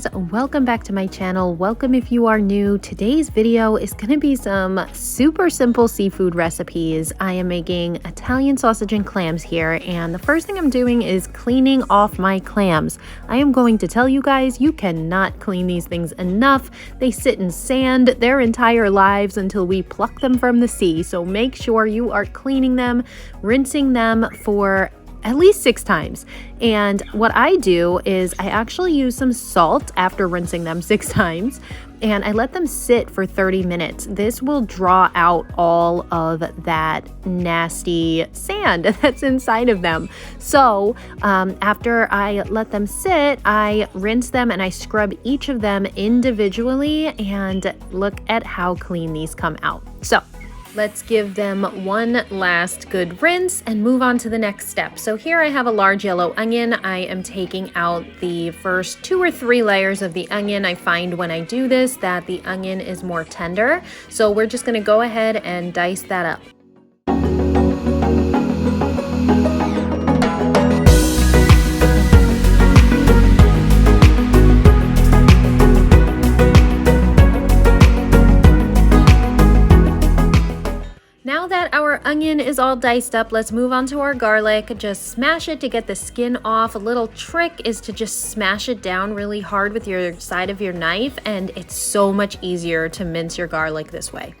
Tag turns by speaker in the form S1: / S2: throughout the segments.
S1: foodies, welcome back to my channel. Welcome if you are new. Today's video is going to be some super simple seafood recipes. I am making Italian sausage and clams here, and the first thing I'm doing is cleaning off my clams. I am going to tell you guys, you cannot clean these things enough. They sit in sand their entire lives until we pluck them from the sea, so make sure you are cleaning them, rinsing them for at least 6 times. And what I do is I actually use some salt after rinsing them 6 times, and I let them sit for 30 minutes. This will draw out all of that nasty sand that's inside of them. So after I let them sit, I rinse them and I scrub each of them individually, and look at how clean these come out. So let's give them one last good rinse and move on to the next step. So here I have a large yellow onion. I am taking out the first 2 or 3 layers of the onion. I find when I do this that the onion is more tender. So we're just going to go ahead and dice that up. Now that our onion is all diced up, let's move on to our garlic. Just smash it to get the skin off. A little trick is to just smash it down really hard with your side of your knife, and it's so much easier to mince your garlic this way.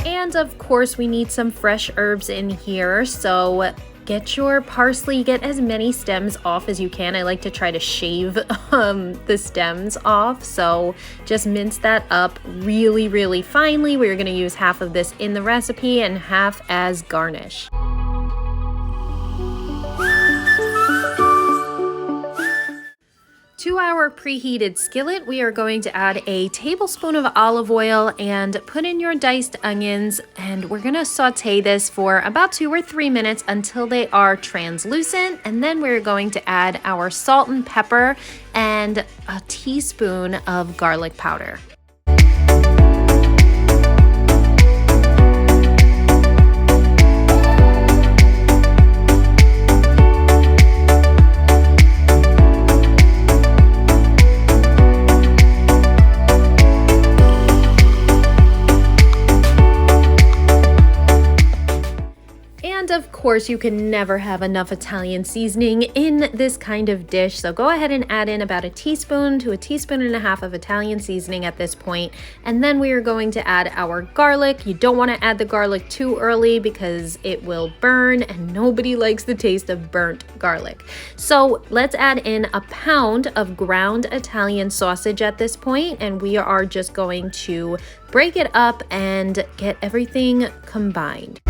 S1: And of course, we need some fresh herbs in here, so get your parsley, get as many stems off as you can. I like to try to shave the stems off, so just mince that up really, really finely. We're going to use half of this in the recipe and half as garnish. To our preheated skillet, we are going to add a tablespoon of olive oil and put in your diced onions, and we're going to saute this for about 2 or 3 minutes until they are translucent, and then we're going to add our salt and pepper and a teaspoon of garlic powder. Of course, you can never have enough Italian seasoning in this kind of dish, so go ahead and add in about a teaspoon to a teaspoon and a half of Italian seasoning at this point, and then we are going to add our garlic. You don't want to add the garlic too early because it will burn, and nobody likes the taste of burnt garlic. So let's add in a pound of ground Italian sausage at this point, and we are just going to break it up and get everything combined.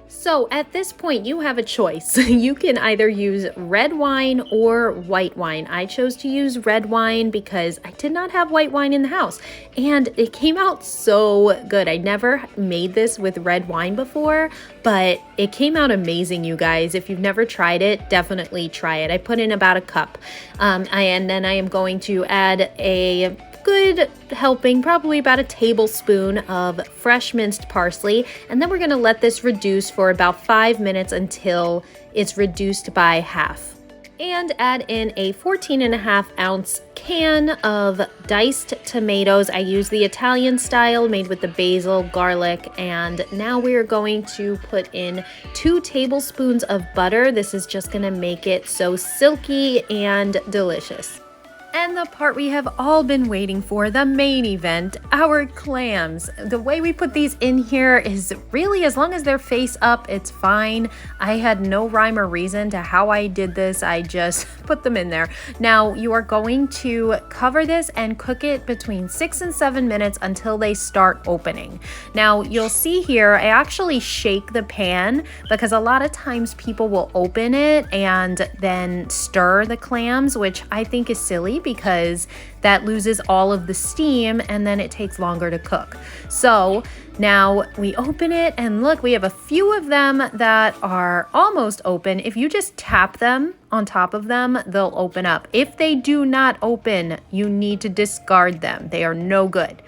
S1: So at this point, you have a choice. You can either use red wine or white wine. I chose to use red wine because I did not have white wine in the house, and it came out so good. I never made this with red wine before, but it came out amazing, you guys. If you've never tried it, definitely try it. I put in about a cup, and then I am going to add a good helping, probably about a tablespoon of fresh minced parsley, and then we're going to let this reduce for about 5 minutes until it's reduced by half. And add in a 14.5-ounce can of diced tomatoes. I use the Italian style made with the basil, garlic, and now we are going to put in 2 tablespoons of butter. This is just going to make it so silky and delicious. And the part we have all been waiting for, the main event, our clams. The way we put these in here is really, as long as they're face up, it's fine. I had no rhyme or reason to how I did this. I just put them in there. Now you are going to cover this and cook it between 6 and 7 minutes until they start opening. Now you'll see here, I actually shake the pan because a lot of times people will open it and then stir the clams, which I think is silly because that loses all of the steam and then it takes longer to cook. So now we open it and look, we have a few of them that are almost open. If you just tap them on top of them, they'll open up. If they do not open, you need to discard them. They are no good.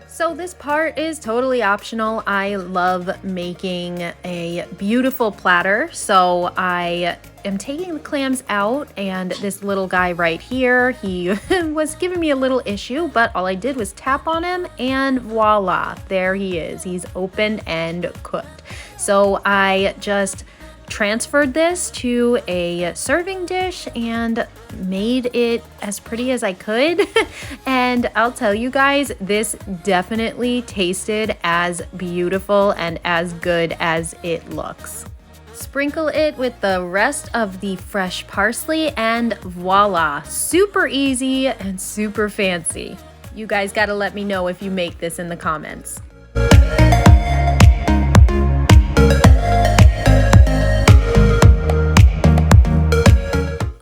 S1: So this part is totally optional. I love making a beautiful platter. So I am taking the clams out, and this little guy right here, he was giving me a little issue, but all I did was tap on him and voila, there he is. He's open and cooked. So I just transferred this to a serving dish and made it as pretty as I could. And I'll tell you guys, this definitely tasted as beautiful and as good as it looks. Sprinkle it with the rest of the fresh parsley and voila, super easy and super fancy. You guys gotta let me know if you make this in the comments.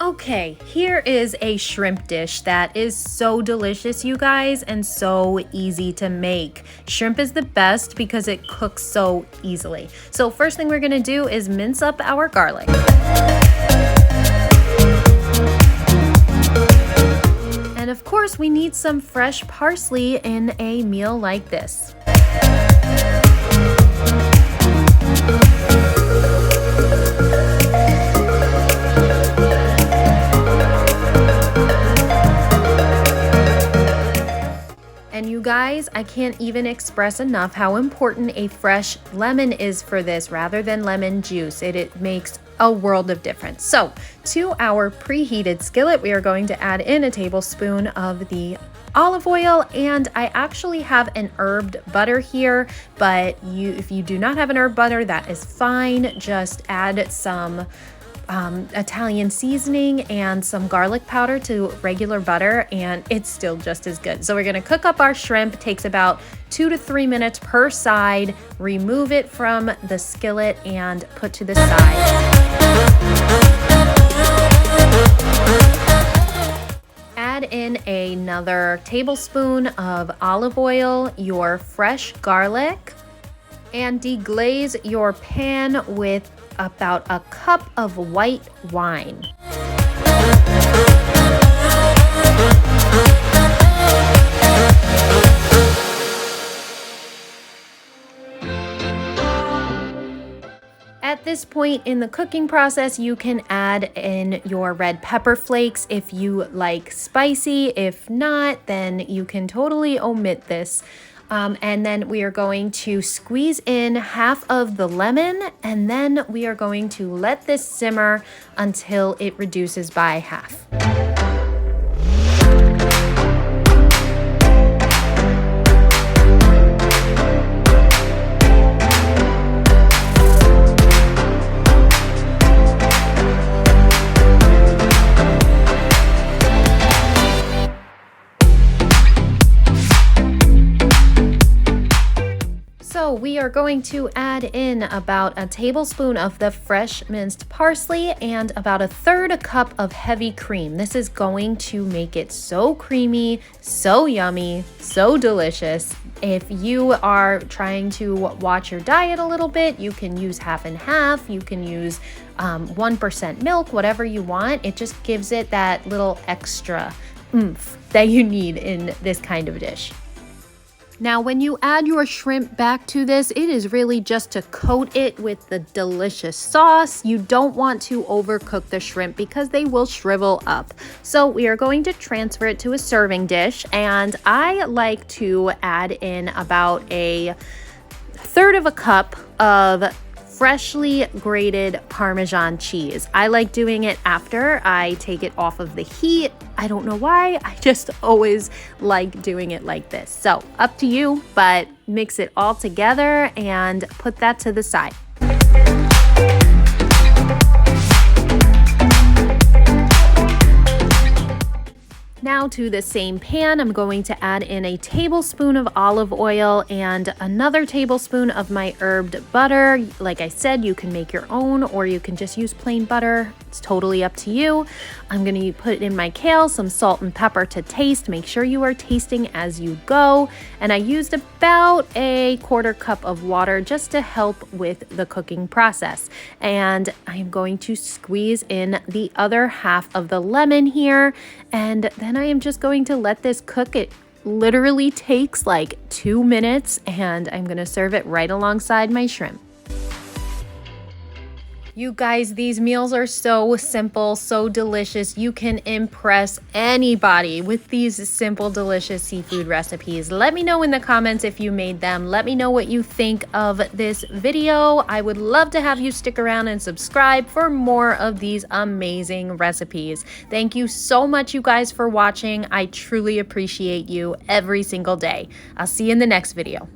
S1: Okay, here is a shrimp dish that is so delicious, you guys, and so easy to make. Shrimp is the best because it cooks so easily. So first thing we're gonna do is mince up our garlic. And of course, we need some fresh parsley in a meal like this. And you guys, I can't even express enough how important a fresh lemon is for this rather than lemon juice. It makes a world of difference. So to our preheated skillet, we are going to add in a tablespoon of the olive oil, and I actually have an herbed butter here, but if you do not have an herb butter, that is fine. Just add some Italian seasoning and some garlic powder to regular butter, and it's still just as good. So we're going to cook up our shrimp. It takes about 2 to 3 minutes per side. Remove it from the skillet and put to the side. Add in another tablespoon of olive oil, your fresh garlic, and deglaze your pan with about a cup of white wine. At this point in the cooking process, you can add in your red pepper flakes if you like spicy. If not, then you can totally omit this. And then we are going to squeeze in half of the lemon, and then we are going to let this simmer until it reduces by half. So we are going to add in about a tablespoon of the fresh minced parsley and about 1/3 cup of heavy cream. This is going to make it so creamy, so yummy, so delicious. If you are trying to watch your diet a little bit, you can use half and half. You can use 1% milk, whatever you want. It just gives it that little extra oomph that you need in this kind of dish. Now, when you add your shrimp back to this, it is really just to coat it with the delicious sauce. You don't want to overcook the shrimp because they will shrivel up. So we are going to transfer it to a serving dish, and I like to add in about 1/3 cup of freshly grated Parmesan cheese. I like doing it after I take it off of the heat. I don't know why, I just always like doing it like this. So up to you, but mix it all together and put that to the side. Now to the same pan, I'm going to add in a tablespoon of olive oil and another tablespoon of my herbed butter. Like I said, you can make your own or you can just use plain butter. It's totally up to you. I'm going to put in my kale, some salt and pepper to taste. Make sure you are tasting as you go. And I used about a quarter cup of water just to help with the cooking process. And I'm going to squeeze in the other half of the lemon here, and then I am just going to let this cook. It literally takes like 2 minutes, and I'm going to serve it right alongside my shrimp. You guys, these meals are so simple, so delicious. You can impress anybody with these simple, delicious seafood recipes. Let me know in the comments if you made them. Let me know what you think of this video. I would love to have you stick around and subscribe for more of these amazing recipes. Thank you so much, you guys, for watching. I truly appreciate you every single day. I'll see you in the next video.